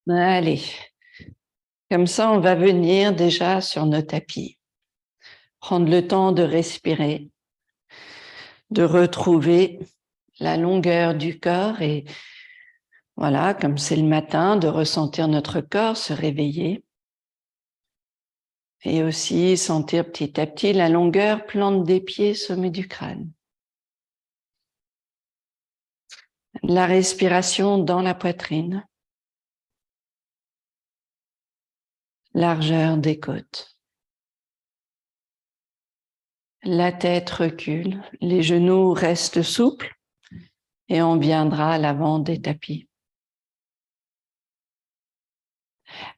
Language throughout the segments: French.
Allez, comme ça, on va venir déjà sur nos tapis. Prendre le temps de respirer, de retrouver la longueur du corps et voilà, comme c'est le matin, de ressentir notre corps se réveiller. Et aussi sentir petit à petit la longueur, plante des pieds, sommet du crâne. La respiration dans la poitrine. Largeur des côtes. La tête recule, les genoux restent souples et on viendra à l'avant des tapis.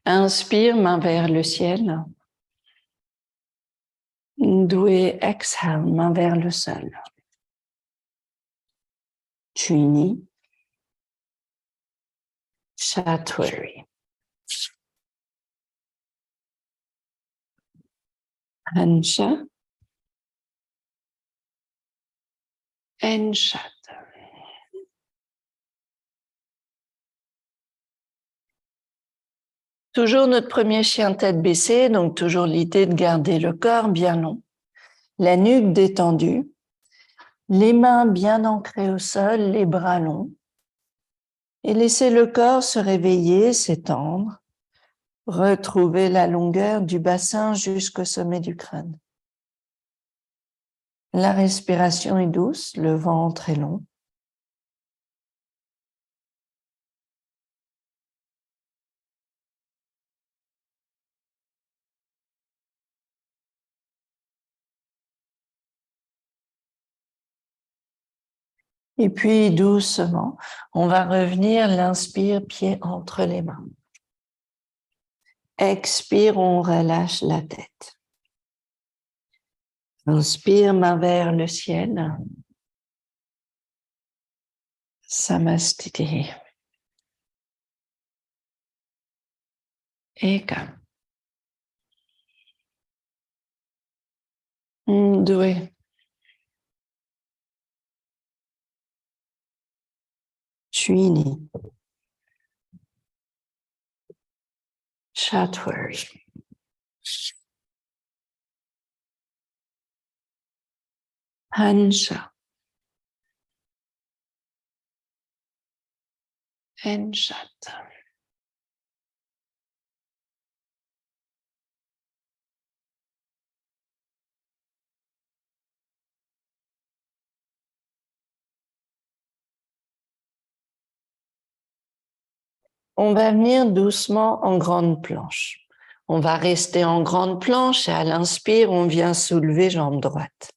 Inspire, main vers le ciel. Doué, exhale, main vers le sol. Chuni. Chatwari. Hansha. Enshat. Toujours notre premier chien tête baissée, donc toujours l'idée de garder le corps bien long, la nuque détendue, les mains bien ancrées au sol, les bras longs, et laisser le corps se réveiller, s'étendre, retrouver la longueur du bassin jusqu'au sommet du crâne. La respiration est douce, le ventre est long. Et puis, doucement, on va revenir, l'inspire, pied entre les mains. Expire, on relâche la tête. Inspire, main vers le ciel. Samastiti. Eka. Doué. Chuni. Chatwari. Hansha. Enshat. On va venir doucement en grande planche. On va rester en grande planche et à l'inspire, on vient soulever jambe droite.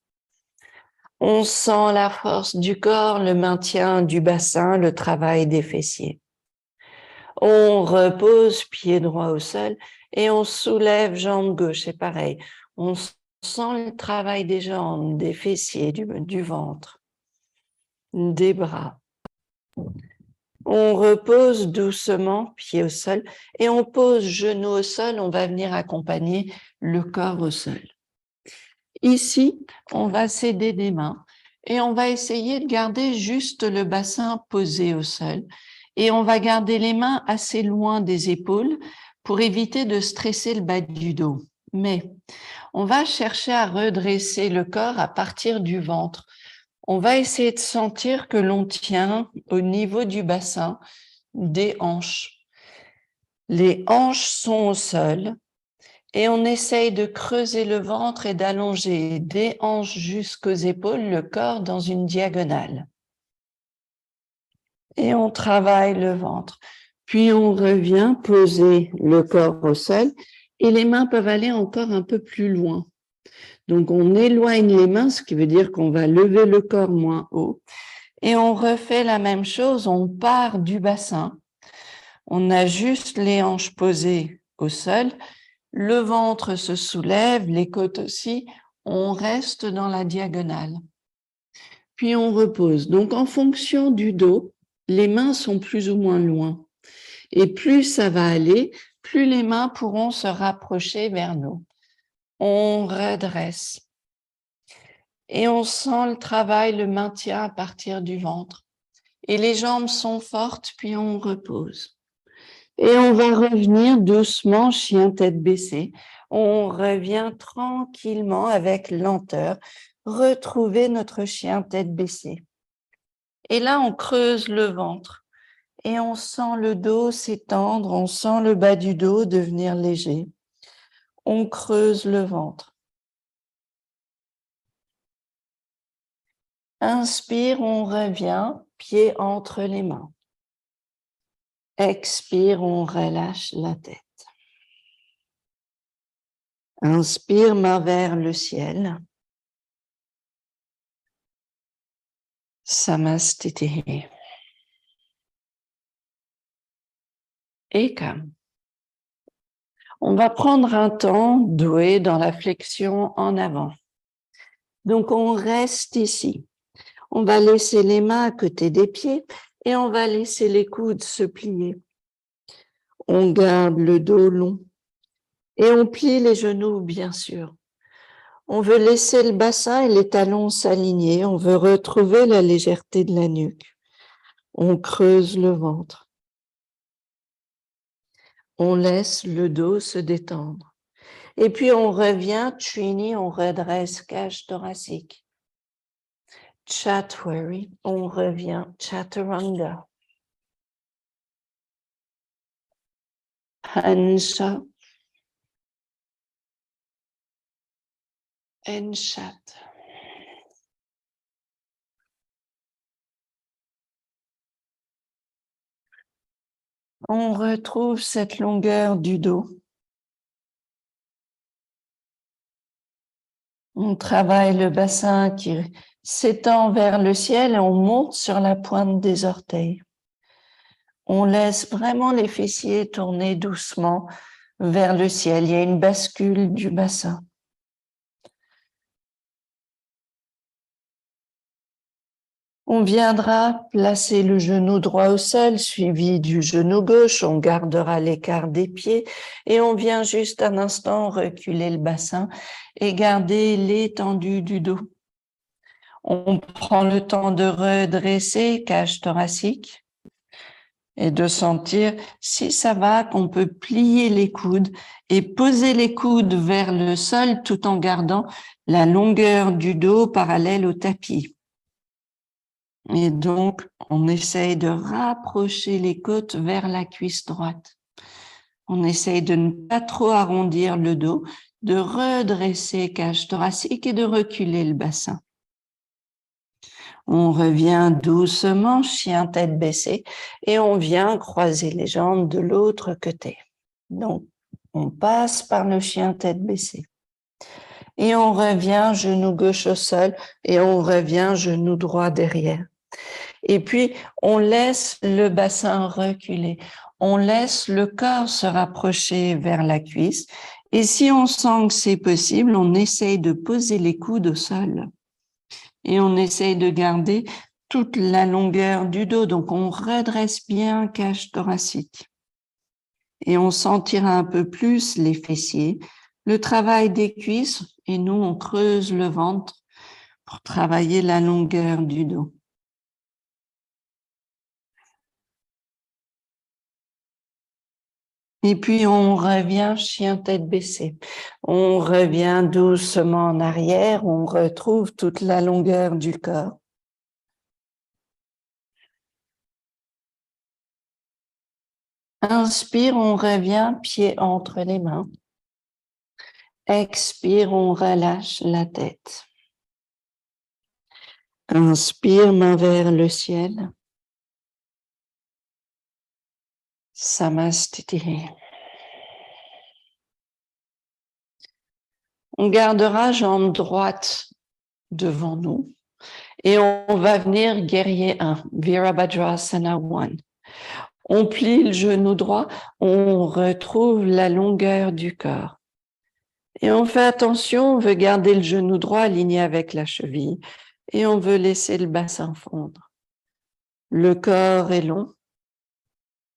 On sent la force du corps, le maintien du bassin, le travail des fessiers. On repose pied droit au sol et on soulève jambe gauche. C'est pareil. On sent le travail des jambes, des fessiers, du ventre, des bras. On repose doucement, pied au sol, et on pose genou au sol. On va venir accompagner le corps au sol. Ici, on va s'aider des mains et on va essayer de garder juste le bassin posé au sol. Et on va garder les mains assez loin des épaules pour éviter de stresser le bas du dos. Mais on va chercher à redresser le corps à partir du ventre. On va essayer de sentir que l'on tient au niveau du bassin des hanches. Les hanches sont au sol et on essaye de creuser le ventre et d'allonger des hanches jusqu'aux épaules, le corps dans une diagonale. Et on travaille le ventre. Puis on revient poser le corps au sol et les mains peuvent aller encore un peu plus loin. Donc on éloigne les mains, ce qui veut dire qu'on va lever le corps moins haut. Et on refait la même chose, on part du bassin. On a juste les hanches posées au sol, le ventre se soulève, les côtes aussi, on reste dans la diagonale. Puis on repose. Donc en fonction du dos, les mains sont plus ou moins loin. Et plus ça va aller, plus les mains pourront se rapprocher vers nous. On redresse. Et on sent le travail, le maintien à partir du ventre. Et les jambes sont fortes, puis on repose. Et on va revenir doucement, chien tête baissée. On revient tranquillement avec lenteur, retrouver notre chien tête baissée. Et là, on creuse le ventre et on sent le dos s'étendre, on sent le bas du dos devenir léger. On creuse le ventre. Inspire, on revient, pied entre les mains. Expire, on relâche la tête. Inspire, main vers le ciel. Samastitihi. Et calme. On va prendre un temps doué dans la flexion en avant. Donc, on reste ici. On va laisser les mains à côté des pieds et on va laisser les coudes se plier. On garde le dos long et on plie les genoux, bien sûr. On veut laisser le bassin et les talons s'aligner. On veut retrouver la légèreté de la nuque. On creuse le ventre. On laisse le dos se détendre. Et puis on revient, Trini, on redresse cage thoracique. Chatwari, on revient, Chaturanga. Hansha. Enshat. On retrouve cette longueur du dos. On travaille le bassin qui s'étend vers le ciel et on monte sur la pointe des orteils. On laisse vraiment les fessiers tourner doucement vers le ciel. Il y a une bascule du bassin. On viendra placer le genou droit au sol, suivi du genou gauche. On gardera l'écart des pieds et on vient juste un instant reculer le bassin et garder l'étendue du dos. On prend le temps de redresser cage thoracique et de sentir si ça va, qu'on peut plier les coudes et poser les coudes vers le sol tout en gardant la longueur du dos parallèle au tapis. Et donc, on essaye de rapprocher les côtes vers la cuisse droite. On essaye de ne pas trop arrondir le dos, de redresser cage thoracique et de reculer le bassin. On revient doucement, chien tête baissée, et on vient croiser les jambes de l'autre côté. Donc, on passe par le chien tête baissée. Et on revient genou gauche au sol et on revient genou droit derrière. Et puis, on laisse le bassin reculer. On laisse le corps se rapprocher vers la cuisse. Et si on sent que c'est possible, on essaye de poser les coudes au sol. Et on essaye de garder toute la longueur du dos. Donc, on redresse bien cage thoracique. Et on sentira un peu plus les fessiers, le travail des cuisses. Et nous, on creuse le ventre pour travailler la longueur du dos. Et puis, on revient chien tête baissée. On revient doucement en arrière. On retrouve toute la longueur du corps. Inspire, on revient pied entre les mains. Expire, on relâche la tête. Inspire, main vers le ciel. Samastitihi. On gardera jambe droite devant nous et on va venir guerrier 1, Virabhadrasana 1. On plie le genou droit, on retrouve la longueur du corps. Et on fait attention, on veut garder le genou droit aligné avec la cheville et on veut laisser le bassin fondre. Le corps est long,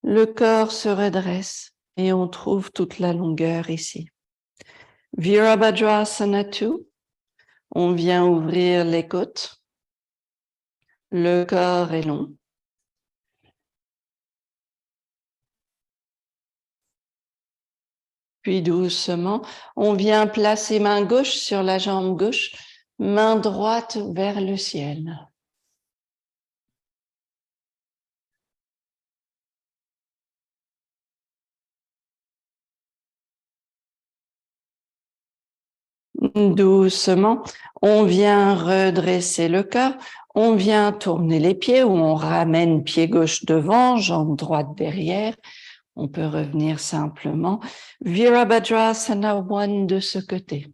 le corps se redresse et on trouve toute la longueur ici. Virabhadrasana 2, on vient ouvrir les côtes. Le corps est long. Puis doucement, on vient placer main gauche sur la jambe gauche, main droite vers le ciel. Doucement, on vient redresser le corps, on vient tourner les pieds ou on ramène pied gauche devant, jambe droite derrière. On peut revenir simplement Virabhadrasana 1 de ce côté.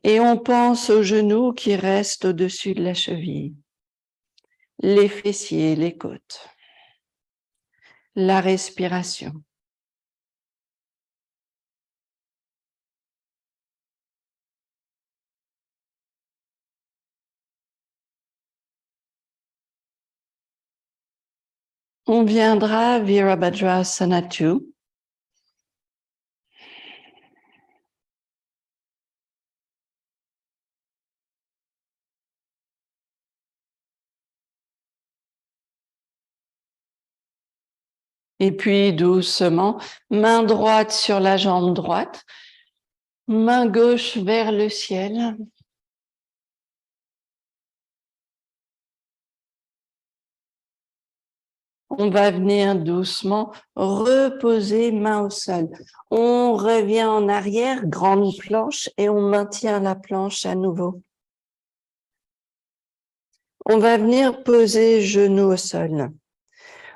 Et on pense aux genoux qui restent au-dessus de la cheville, les fessiers, les côtes. La respiration. On viendra Virabhadrasana 2. Et puis doucement, main droite sur la jambe droite, main gauche vers le ciel. On va venir doucement reposer main au sol. On revient en arrière, grande planche, et on maintient la planche à nouveau. On va venir poser genou au sol.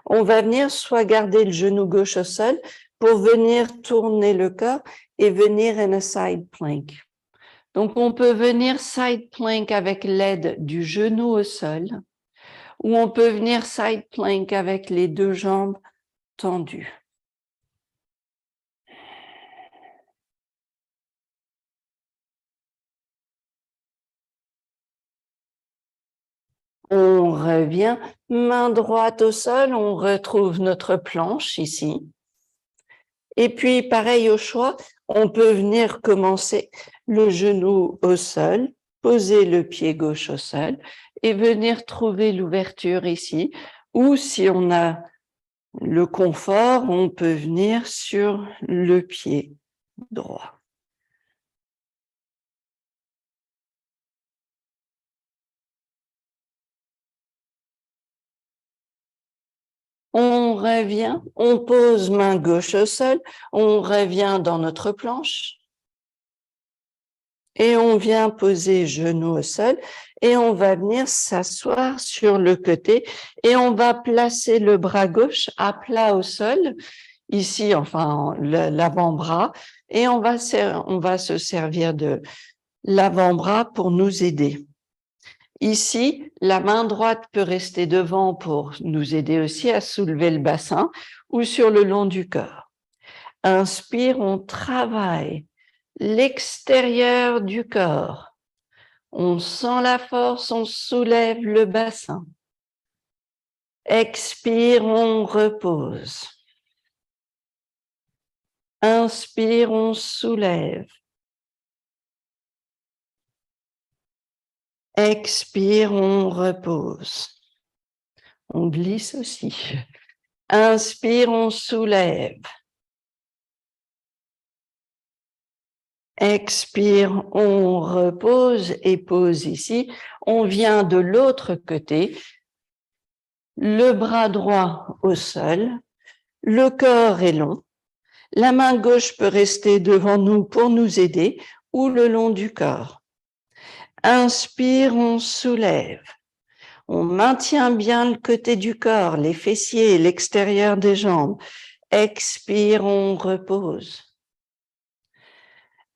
On va venir soit garder le genou gauche au sol pour venir tourner le corps et venir en a side plank. Donc, on peut venir side plank avec l'aide du genou au sol ou on peut venir side plank avec les deux jambes tendues. On revient, main droite au sol, on retrouve notre planche ici. Et puis, pareil au choix, on peut venir commencer le genou au sol, poser le pied gauche au sol et venir trouver l'ouverture ici. Ou si on a le confort, on peut venir sur le pied droit. On revient, on pose main gauche au sol, on revient dans notre planche et on vient poser genou au sol et on va venir s'asseoir sur le côté et on va placer le bras gauche à plat au sol, ici, enfin l'avant-bras, et on va se servir de l'avant-bras pour nous aider. Ici, la main droite peut rester devant pour nous aider aussi à soulever le bassin ou sur le long du corps. Inspire, on travaille l'extérieur du corps. On sent la force, on soulève le bassin. Expire, on repose. Inspire, on soulève. Expire, on repose. On glisse aussi. Inspire, on soulève. Expire, on repose et pose ici. On vient de l'autre côté. Le bras droit au sol. Le corps est long. La main gauche peut rester devant nous pour nous aider ou le long du corps. Inspire, on soulève. On maintient bien le côté du corps, les fessiers, l'extérieur des jambes. Expire, on repose.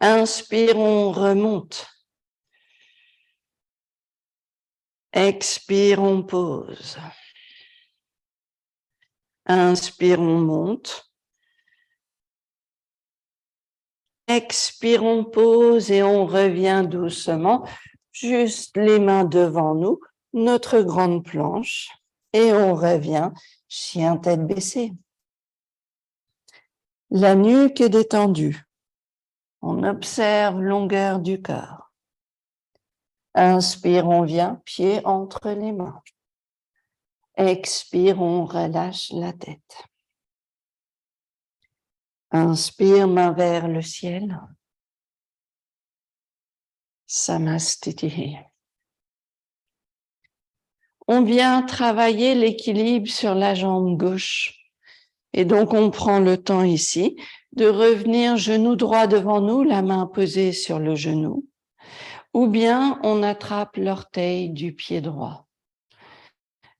Inspire, on remonte. Expire, on pose. Inspire, on monte. Expire, on pose et on revient doucement, juste les mains devant nous, notre grande planche, et on revient, chien tête baissée. La nuque est détendue. On observe longueur du corps. Inspire, on vient, pied entre les mains. Expire, on relâche la tête. Inspire, main vers le ciel. Samastitihi. On vient travailler l'équilibre sur la jambe gauche. Et donc, on prend le temps ici de revenir genou droit devant nous, la main posée sur le genou, ou bien on attrape l'orteil du pied droit.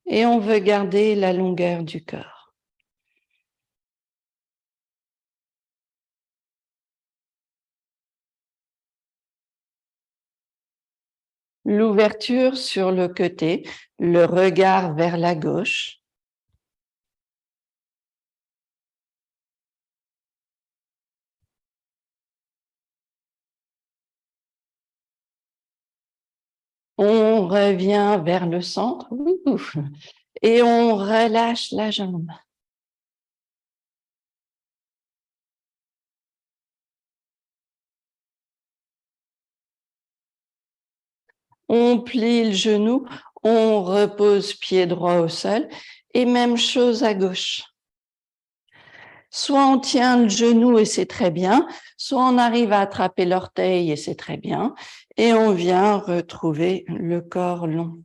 Et on veut garder la longueur du corps. L'ouverture sur le côté, le regard vers la gauche. On revient vers le centre et on relâche la jambe. On plie le genou, on repose pied droit au sol et même chose à gauche. Soit on tient le genou et c'est très bien, soit on arrive à attraper l'orteil et c'est très bien, et on vient retrouver le corps long.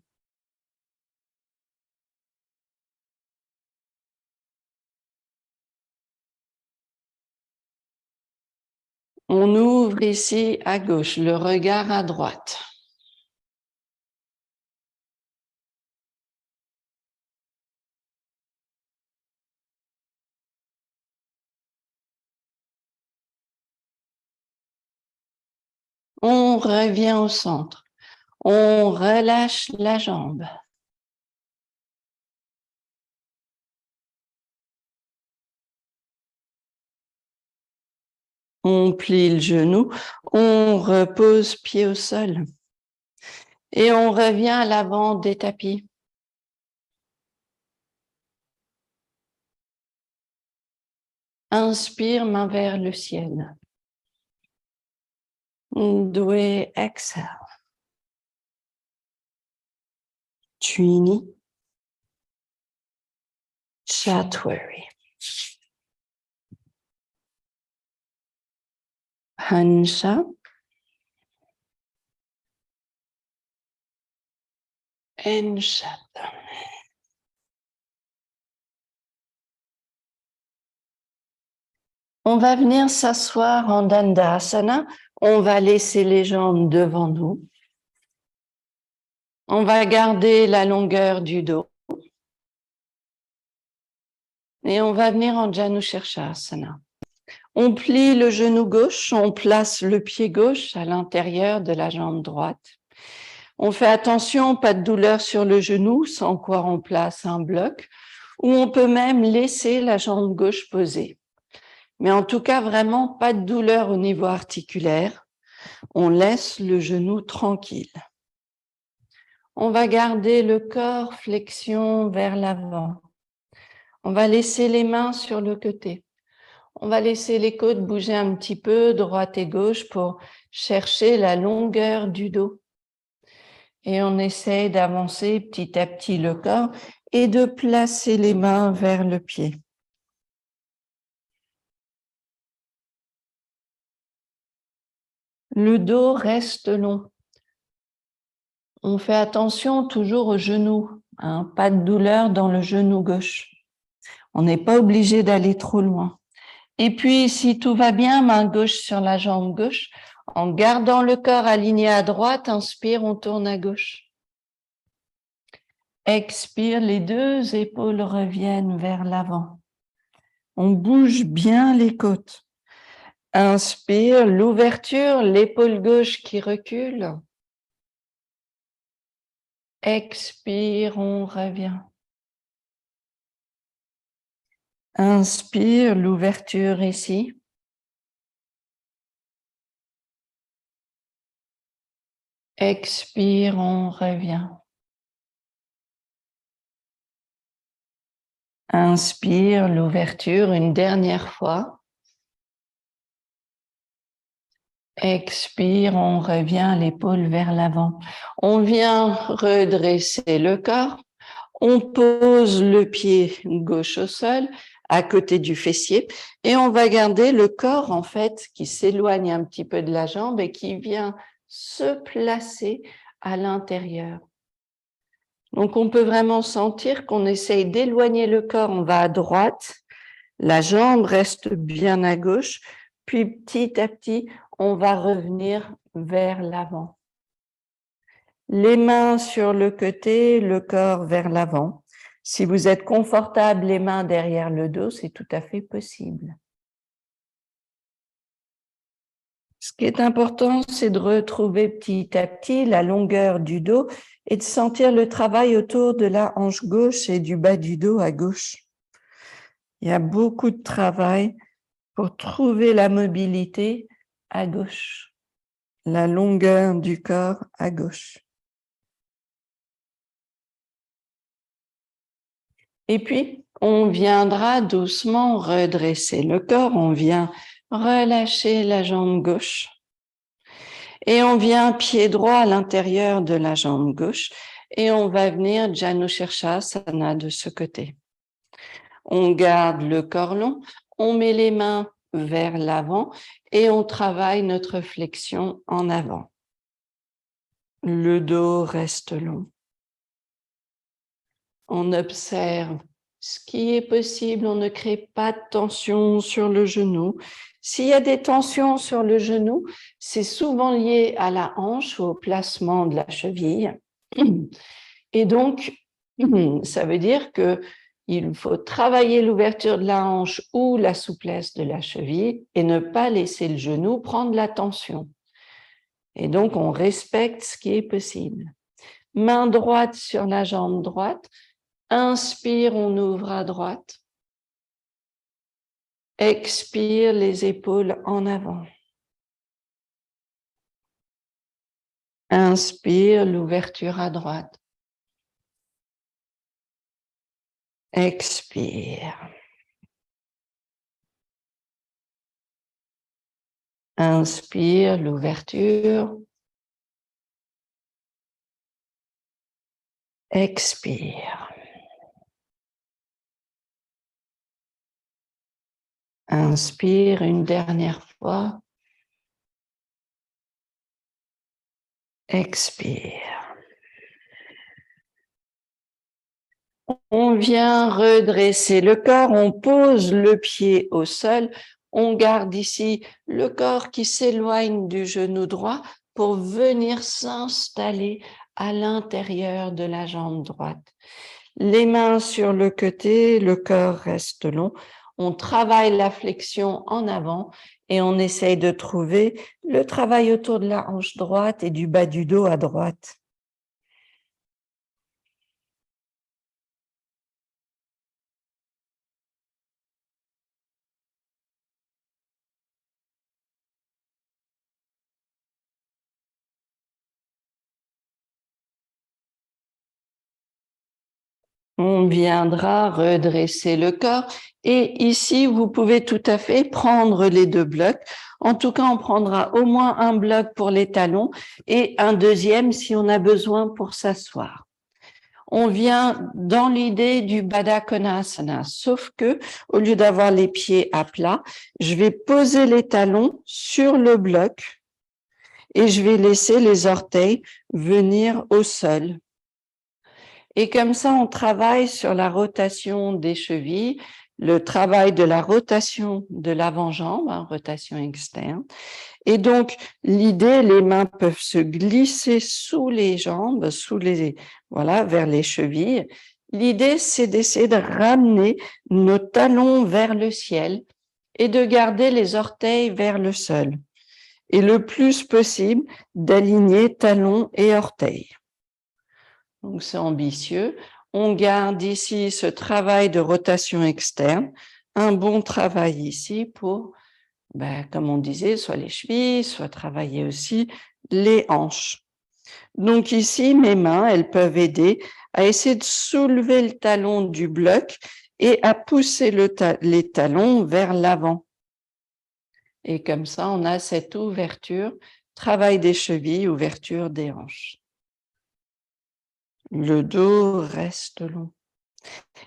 On ouvre ici à gauche, le regard à droite. On revient au centre. On relâche la jambe. On plie le genou, on repose pied au sol. Et on revient à l'avant des tapis. Inspire, main vers le ciel. Doué, exhale. Trini. Chatwari. Hansha. Enshata. On va venir s'asseoir en Dandasana. On va laisser les jambes devant nous. On va garder la longueur du dos. Et on va venir en Janushirshasana. On plie le genou gauche, on place le pied gauche à l'intérieur de la jambe droite. On fait attention, pas de douleur sur le genou, sans quoi on place un bloc, ou on peut même laisser la jambe gauche posée. Mais en tout cas, vraiment pas de douleur au niveau articulaire. On laisse le genou tranquille. On va garder le corps flexion vers l'avant. On va laisser les mains sur le côté. On va laisser les côtes bouger un petit peu, droite et gauche, pour chercher la longueur du dos. Et on essaie d'avancer petit à petit le corps et de placer les mains vers le pied. Le dos reste long. On fait attention toujours au genou, hein, pas de douleur dans le genou gauche. On n'est pas obligé d'aller trop loin. Et puis, si tout va bien, main gauche sur la jambe gauche, en gardant le corps aligné à droite, inspire, on tourne à gauche. Expire, les deux épaules reviennent vers l'avant. On bouge bien les côtes. Inspire, l'ouverture, l'épaule gauche qui recule. Expire, on revient. Inspire, l'ouverture ici. Expire, on revient. Inspire, l'ouverture une dernière fois. Expire, on revient l'épaule vers l'avant. On vient redresser le corps. On pose le pied gauche au sol à côté du fessier. Et on va garder le corps, en fait, qui s'éloigne un petit peu de la jambe et qui vient se placer à l'intérieur. Donc, on peut vraiment sentir qu'on essaye d'éloigner le corps. On va à droite, la jambe reste bien à gauche, puis petit à petit, on va revenir vers l'avant. Les mains sur le côté, le corps vers l'avant. Si vous êtes confortable, les mains derrière le dos, c'est tout à fait possible. Ce qui est important, c'est de retrouver petit à petit la longueur du dos et de sentir le travail autour de la hanche gauche et du bas du dos à gauche. Il y a beaucoup de travail pour trouver la mobilité à gauche, la longueur du corps à gauche. Et puis, on viendra doucement redresser le corps, on vient relâcher la jambe gauche et on vient pied droit à l'intérieur de la jambe gauche et on va venir Janu Shirshasana de ce côté. On garde le corps long, on met les mains vers l'avant et on travaille notre flexion en avant. Le dos reste long. On observe ce qui est possible, on ne crée pas de tension sur le genou. S'il y a des tensions sur le genou, c'est souvent lié à la hanche ou au placement de la cheville. Et donc, ça veut dire qu'il faut travailler l'ouverture de la hanche ou la souplesse de la cheville et ne pas laisser le genou prendre la tension. Et donc, on respecte ce qui est possible. Main droite sur la jambe droite. Inspire, on ouvre à droite. Expire, les épaules en avant. Inspire, l'ouverture à droite. Expire. Inspire, l'ouverture. Expire. Inspire une dernière fois. Expire. On vient redresser le corps, on pose le pied au sol, on garde ici le corps qui s'éloigne du genou droit pour venir s'installer à l'intérieur de la jambe droite. Les mains sur le côté, le corps reste long. On travaille la flexion en avant et on essaye de trouver le travail autour de la hanche droite et du bas du dos à droite. On viendra redresser le corps et ici, vous pouvez tout à fait prendre les deux blocs. En tout cas, on prendra au moins un bloc pour les talons et un deuxième si on a besoin pour s'asseoir. On vient dans l'idée du Baddha Konasana, sauf que au lieu d'avoir les pieds à plat, je vais poser les talons sur le bloc et je vais laisser les orteils venir au sol. Et comme ça, on travaille sur la rotation des chevilles, le travail de la rotation de l'avant-jambe, rotation externe. Et donc, l'idée, les mains peuvent se glisser sous les jambes, voilà, vers les chevilles. L'idée, c'est d'essayer de ramener nos talons vers le ciel et de garder les orteils vers le sol. Et le plus possible, d'aligner talons et orteils. Donc, c'est ambitieux. On garde ici ce travail de rotation externe, un bon travail ici pour, comme on disait, soit les chevilles, soit travailler aussi les hanches. Donc ici, mes mains, elles peuvent aider à essayer de soulever le talon du bloc et à pousser les talons vers l'avant. Et comme ça, on a cette ouverture, travail des chevilles, ouverture des hanches. Le dos reste long.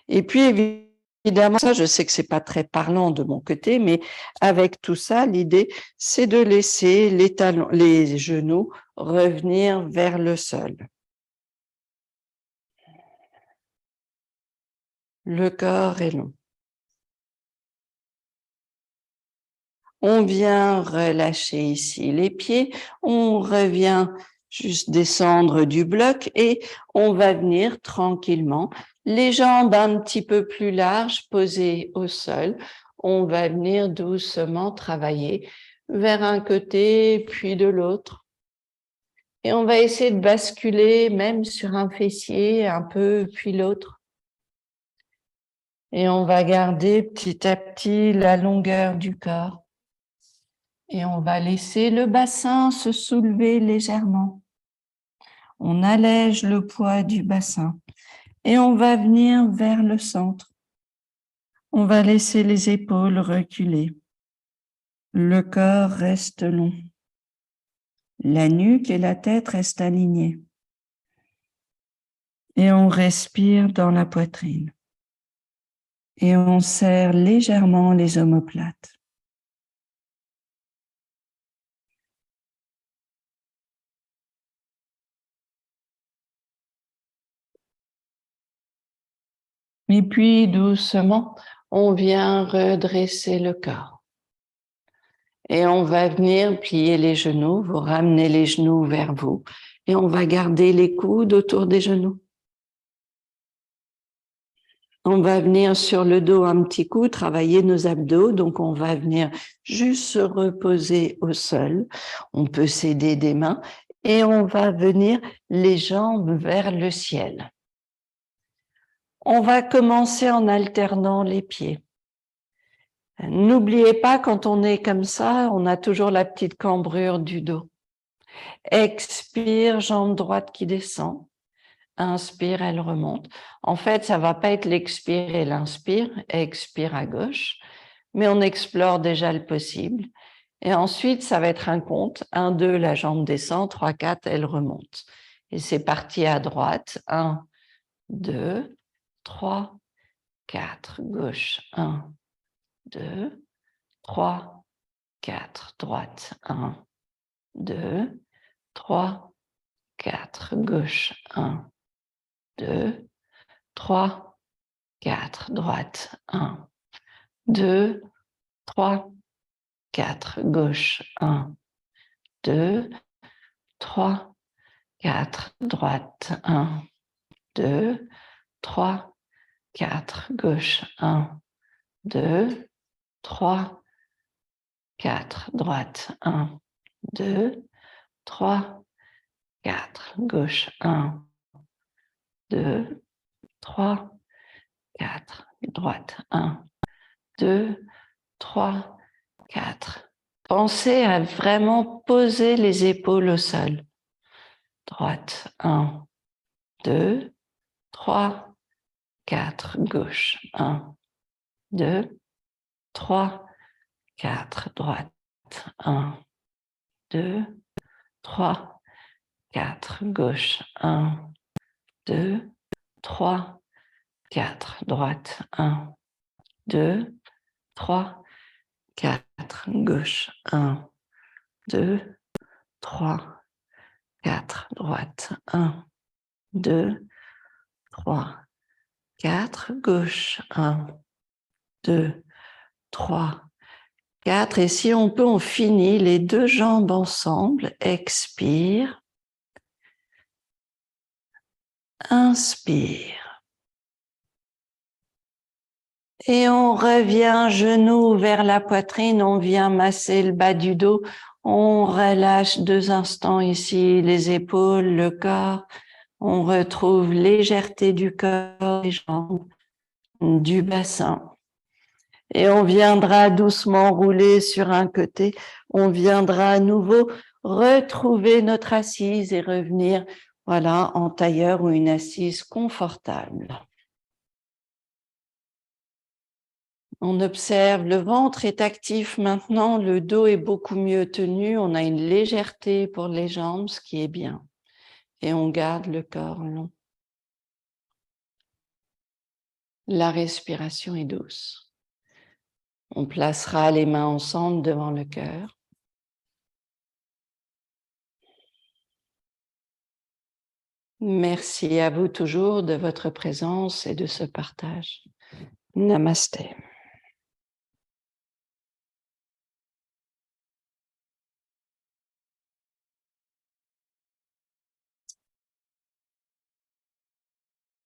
Et puis, évidemment, ça, je sais que c'est pas très parlant de mon côté, mais avec tout ça, l'idée, c'est de laisser les talons, les genoux revenir vers le sol. Le corps est long. On vient relâcher ici les pieds, on revient juste descendre du bloc et on va venir tranquillement, les jambes un petit peu plus larges posées au sol. On va venir doucement travailler vers un côté puis de l'autre. Et on va essayer de basculer même sur un fessier un peu puis l'autre. Et on va garder petit à petit la longueur du corps. Et on va laisser le bassin se soulever légèrement. On allège le poids du bassin et on va venir vers le centre. On va laisser les épaules reculer. Le corps reste long. La nuque et la tête restent alignées. Et on respire dans la poitrine. Et on serre légèrement les omoplates. Et puis, doucement, on vient redresser le corps. Et on va venir plier les genoux, vous ramenez les genoux vers vous. Et on va garder les coudes autour des genoux. On va venir sur le dos un petit coup, travailler nos abdos. Donc, on va venir juste se reposer au sol. On peut s'aider des mains et on va venir les jambes vers le ciel. On va commencer en alternant les pieds. N'oubliez pas, quand on est comme ça, on a toujours la petite cambrure du dos. Expire, jambe droite qui descend. Inspire, elle remonte. En fait, ça va pas être l'expire et l'inspire. Expire à gauche, mais on explore déjà le possible. Et ensuite, ça va être un compte. 1, 2, la jambe descend. 3, 4, elle remonte. Et c'est parti à droite. 1, 2, 3, 4. Gauche. 1, 2, 3, 4. Droite. 1, 2, 3, 4. Gauche. 1, 2, 3, 4. Droite. 1, 2, 3, 4. Gauche. 1, 2, 3, 4. Droite. 1, 2, 3, 4. Gauche. 1, 2, 3, 4. Droite. 1, 2, 3, 4. Gauche. 1, 2, 3, 4. Droite. 1, 2, 3, 4. Pensez à vraiment poser les épaules au sol. Droite. 1, 2, 3, 4. Gauche. 1, 2, 3, 4. Droite. 1, 2, 3, 4. Gauche. 1, 2, 3, 4. Droite. 1, 2, 3, 4. Gauche. 1, 2, 3, 4. Droite. 1, 2, 3, 4. Gauche. 1, 2, 3, 4. Et si on peut, on finit les deux jambes ensemble. Expire. Inspire. Et on revient genoux vers la poitrine. On vient masser le bas du dos. On relâche 2 instants ici les épaules, le corps. On retrouve légèreté du corps, des jambes, du bassin. Et on viendra doucement rouler sur un côté. On viendra à nouveau retrouver notre assise et revenir, voilà, en tailleur ou une assise confortable. On observe, le ventre est actif maintenant, le dos est beaucoup mieux tenu, on a une légèreté pour les jambes, ce qui est bien. Et on garde le corps long. La respiration est douce. On placera les mains ensemble devant le cœur. Merci à vous toujours de votre présence et de ce partage. Namasté.